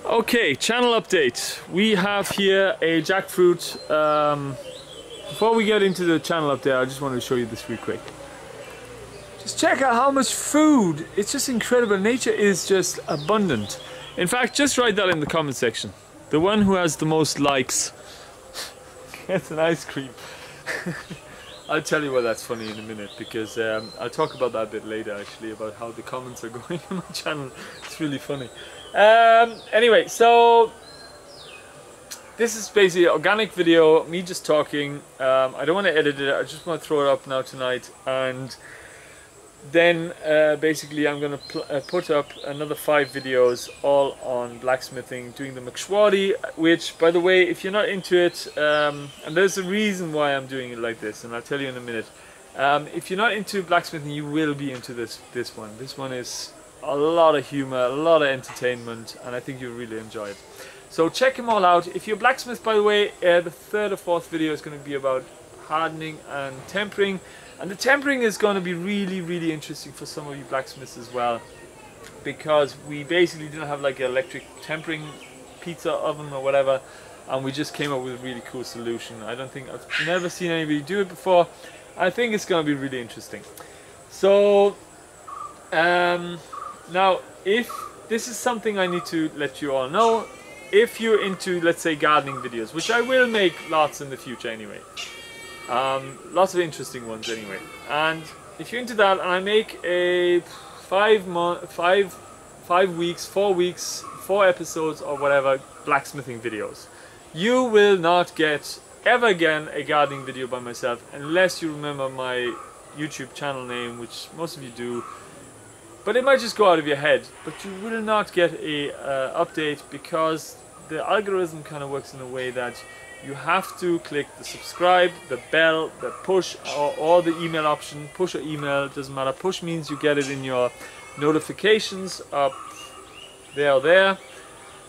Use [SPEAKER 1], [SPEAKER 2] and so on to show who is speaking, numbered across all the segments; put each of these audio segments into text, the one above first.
[SPEAKER 1] Okay, channel update. We have here a jackfruit. Before we get into the channel update, I just wanted to show you this real quick. Just check out how much food. It's just incredible. Nature is just abundant. In fact, just write that in the comment section. The one who has the most likes gets an ice cream. I'll tell you why that's funny in a minute, because I'll talk about that a bit later actually, about how the comments are going on my channel. It's really funny. Anyway, so this is basically an organic video, me just talking. I don't want to edit it, I just want to throw it up now tonight, and then basically I'm going to put up another 5 videos all on blacksmithing, doing the Macswati, which, by the way, if you're not into it, and there's a reason why I'm doing it like this, and I'll tell you in a minute. If you're not into blacksmithing, you will be into this one. This one is a lot of humor, a lot of entertainment, and I think you'll really enjoy it. So check them all out. If you're a blacksmith, by the way, the 3rd or 4th video is going to be about hardening and tempering. And the tempering is going to be really interesting for some of you blacksmiths as well, because we basically didn't have like an electric tempering pizza oven or whatever, and we just came up with a really cool solution. I've never seen anybody do it before. I think it's going to be really interesting. So now, if this is something I need to let you all know, if you're into, let's say, gardening videos, which I will make lots in the future anyway. Lots of interesting ones anyway, and if you're into that, and I make a 4 weeks, 4 episodes or whatever blacksmithing videos, you will not get ever again a gardening video by myself unless you remember my YouTube channel name, which most of you do, but it might just go out of your head. But you will not get a update, because the algorithm kind of works in a way that you have to click the subscribe, the bell, the push, or the email option. Push or email, doesn't matter. Push means you get it in your notifications up there,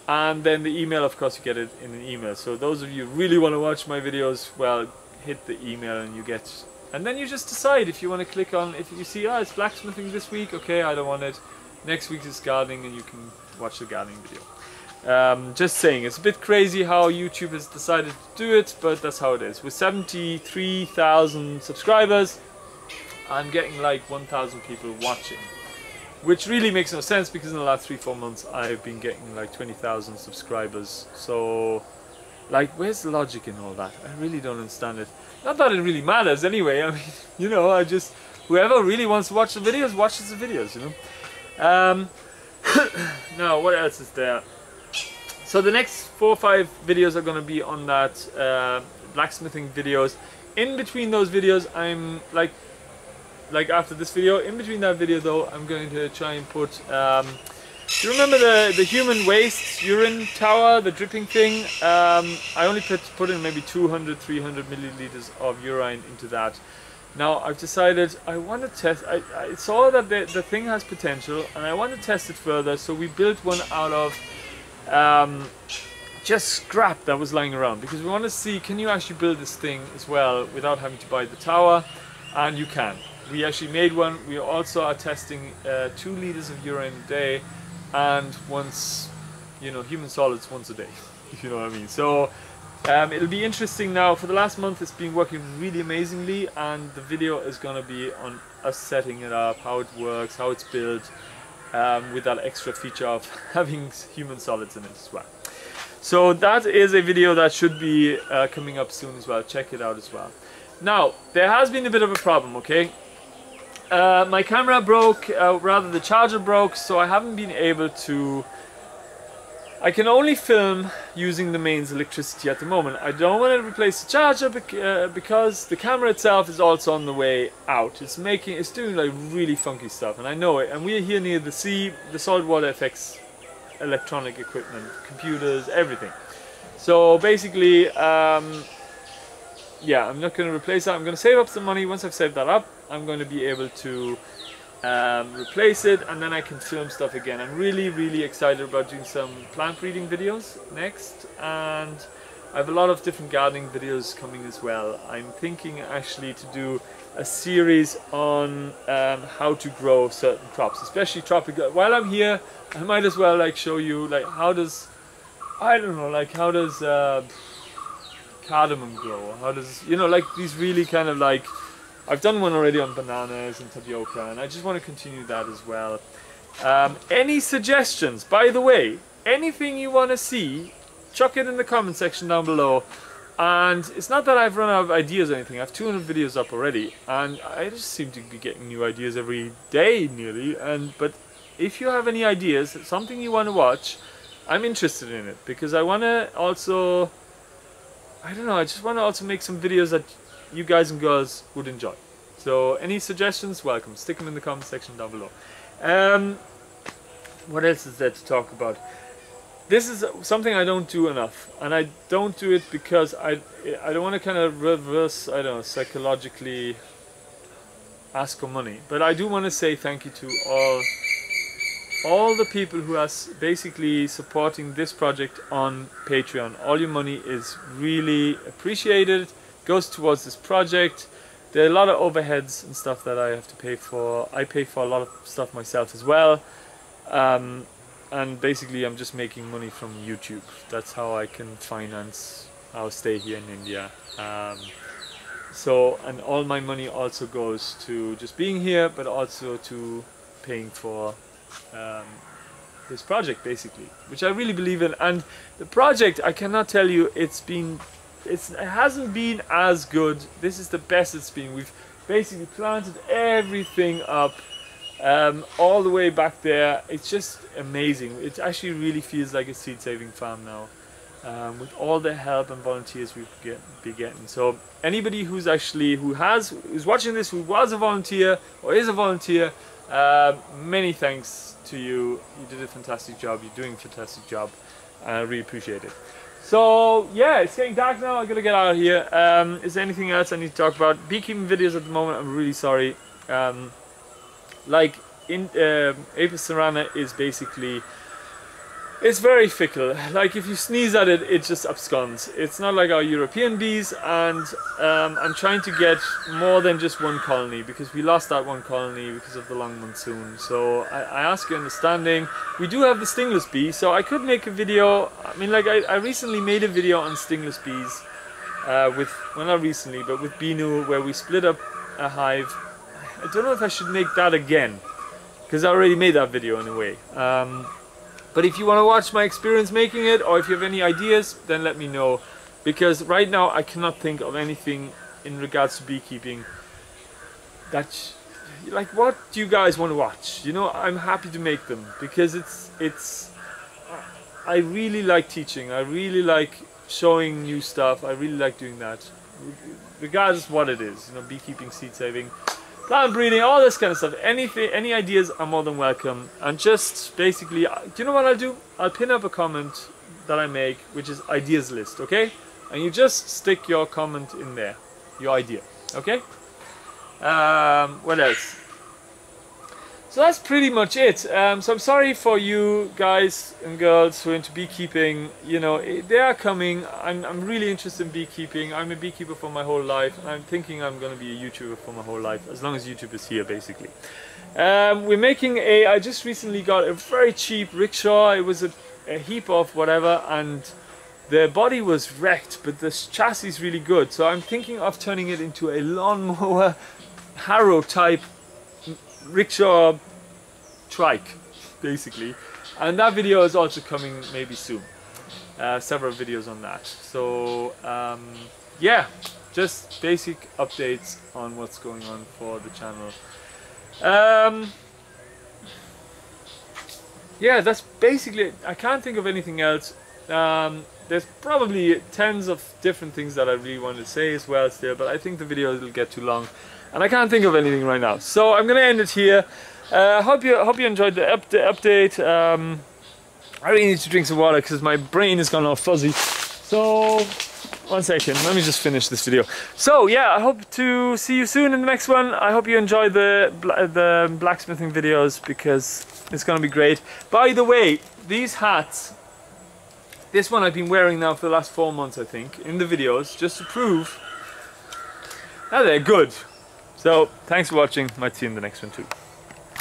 [SPEAKER 1] and then the email, of course, you get it in an email. So those of you who really want to watch my videos, well, hit the email and you get, and then you just decide if you want to click on, if you see, it's blacksmithing this week, okay, I don't want it. Next week is gardening, and you can watch the gardening video. Just saying, it's a bit crazy how YouTube has decided to do it, but that's how it is. With 73,000 subscribers, I'm getting like 1,000 people watching, which really makes no sense, because in the last 3-4 months I've been getting like 20,000 subscribers. So, like, where's the logic in all that? I really don't understand it. Not that it really matters anyway. I mean, you know, whoever really wants to watch the videos watches the videos, you know. Now, what else is there? So the next 4 or 5 videos are going to be on that blacksmithing videos. In between those videos, I'm like after this video, in between that video though, I'm going to try and put, do you remember the human waste urine tower, the dripping thing? I only put in maybe 200-300 milliliters of urine into that. Now I've decided I want to test, I saw that the thing has potential, and I want to test it further, so we built one out of just scrap that was lying around, because we want to see, can you actually build this thing as well without having to buy the tower? And you can. We actually made one. We also are testing 2 liters of urine a day, and once, you know, human solids once a day, if you know what I mean. So it'll be interesting. Now, for the last month it's been working really amazingly, and the video is going to be on us setting it up, how it works, how it's built, with that extra feature of having human solids in it as well. So that is a video that should be coming up soon as well. Check it out as well. Now, there has been a bit of a problem, okay? My camera broke, rather the charger broke, so I haven't been able to... I can only film using the mains electricity at the moment. I don't want to replace the charger because the camera itself is also on the way out. It's doing like really funky stuff, and I know it. And we're here near the sea. The salt water affects electronic equipment, computers, everything. So basically, yeah, I'm not going to replace that. I'm going to save up some money. Once I've saved that up, I'm going to be able to replace it, and then I can film stuff again. I'm really excited about doing some plant breeding videos next, and I have a lot of different gardening videos coming as well. I'm thinking actually to do a series on how to grow certain crops, especially tropical. While I'm here, I might as well like show you like how does I don't know, like how does cardamom grow? How does, you know, like these really kind of like, I've done one already on bananas and tapioca, and I just want to continue that as well. Any suggestions, by the way, anything you want to see, chuck it in the comment section down below. And it's not that I've run out of ideas or anything. I have 200 videos up already, and I just seem to be getting new ideas every day nearly. But if you have any ideas, something you want to watch, I'm interested in it, because I want to also, I don't know, I just want to also make some videos that you guys and girls would enjoy. So any suggestions, welcome. Stick them in the comment section down below. What else is there to talk about? This is something I don't do enough, and I don't do it because I don't want to kind of reverse, I don't know, psychologically ask for money. But I do want to say thank you to all the people who are basically supporting this project on Patreon. All your money is really appreciated, goes towards this project. There are a lot of overheads and stuff that I have to pay for. I pay for a lot of stuff myself as well. And basically I'm just making money from YouTube. That's how I can finance our stay here in India. And all my money also goes to just being here, but also to paying for this project basically, which I really believe in. And the project, I cannot tell you, it hasn't been as good. This is the best it's been. We've basically planted everything up. All the way back there. It's just amazing. It actually really feels like a seed saving farm now, with all the help and volunteers we've be getting. So anybody who's watching this, who was a volunteer or is a volunteer, many thanks to you. You did a fantastic job. You're doing a fantastic job, and I really appreciate it. So yeah, it's getting dark now. I'm gonna get out of here. Is there anything else I need to talk about? Beekeeping videos at the moment, I'm really sorry. Like in Apis cerana is basically, it's very fickle. Like if you sneeze at it, it just absconds. It's not like our European bees, and I'm trying to get more than just one colony, because we lost that one colony because of the long monsoon. So I ask your understanding. We do have the stingless bee, so I could make a video. I mean, like I recently made a video on stingless bees well, not recently, but with Binu, where we split up a hive. I don't know if I should make that again, because I already made that video in a way. But if you want to watch my experience making it, or if you have any ideas, then let me know. Because right now I cannot think of anything in regards to beekeeping that, like, what do you guys want to watch? You know, I'm happy to make them, because I really like teaching. I really like showing new stuff. I really like doing that, regardless of what it is. You know, beekeeping, seed saving, plant breeding, all this kind of stuff. Any ideas are more than welcome. And just basically, do you know what I'll do? I'll pin up a comment that I make, which is ideas list, okay? And you just stick your comment in there, your idea, okay? What else? So that's pretty much it. So I'm sorry for you guys and girls who are into beekeeping. You know, they are coming. I'm really interested in beekeeping. I'm a beekeeper for my whole life, and I'm thinking I'm going to be a YouTuber for my whole life, as long as YouTube is here, basically. We're making I just recently got a very cheap rickshaw. It was a heap of whatever, and the body was wrecked, but the chassis is really good. So I'm thinking of turning it into a lawnmower harrow type rickshaw trike, basically, and that video is also coming maybe soon. Several videos on that. So yeah, just basic updates on what's going on for the channel. Yeah, that's basically it. I can't think of anything else. There's probably tons of different things that I really want to say as well still, but I think the video will get too long, and I can't think of anything right now. So I'm gonna end it here. Hope you enjoyed the update. I really need to drink some water because my brain has gone all fuzzy. So one second, let me just finish this video. So yeah, I hope to see you soon in the next one. I hope you enjoy the blacksmithing videos, because it's gonna be great. By the way, these hats, this one I've been wearing now for the last 4 months, I think, in the videos, just to prove that they're good. So thanks for watching. Might see you in the next one too.